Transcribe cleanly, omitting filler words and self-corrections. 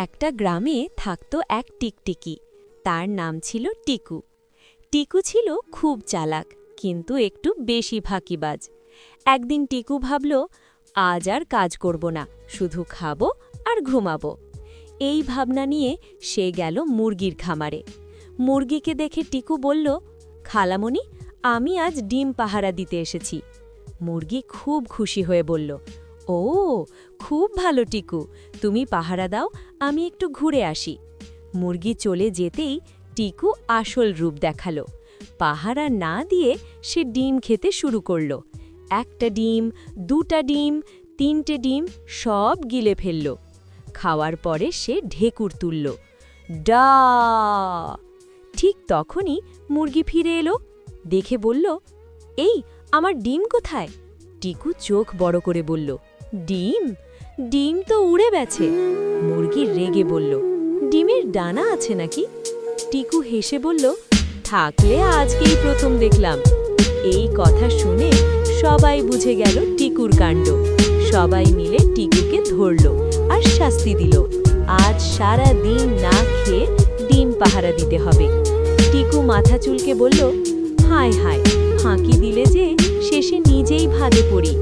একটা গ্রামে থাকত এক টিকটিকি। তার নাম ছিল টিকু। টিকু ছিল খুব চালাক, কিন্তু একটু বেশি ফাঁকিবাজ। একদিন টিকু ভাবল, আজ আর কাজ করব না, শুধু খাবো আর ঘুমাবো। এই ভাবনা নিয়ে সে গেল মুরগির খামারে। মুরগিকে দেখে টিকু বলল, খালামণি, আমি আজ ডিম পাহারা দিতে এসেছি। মুরগি খুব খুশি হয়ে বলল, ও, খুব ভালো টিকু, তুমি পাহারা দাও, আমি একটু ঘুরে আসি। মুরগি চলে যেতেই টিকু আসল রূপ দেখালো। পাহারা না দিয়ে সে ডিম খেতে শুরু করল। একটা ডিম, দুটা ডিম, তিনটে ডিম সব গিলে ফেলল। খাওয়ার পরে সে ঢেকুর তুলল, ডা। ঠিক তখনই মুরগি ফিরে এলো, দেখে বলল, এই, আমার ডিম কোথায়? টিকু চোখ বড় করে বলল, ডিম? ডিম তো উড়ে গেছে। মুরগি রেগে বলল, ডিমের ডানা আছে নাকি? টিকু হেসে বলল, থাকলে আজকেই প্রথম দেখলাম। এই কথা শুনে সবাই বুঝে গেল টিকুর কাণ্ড। সবাই মিলে টিকুকে ধরল আর শাস্তি দিল। আজ সারা দিন না খেয়ে ডিম পাহারা দিতে হবে। টিকু মাথা চুলকে বলল, হায় হায়, ফাঁকি দিলে যে শেষে নিজেই ভাদে পড়ি।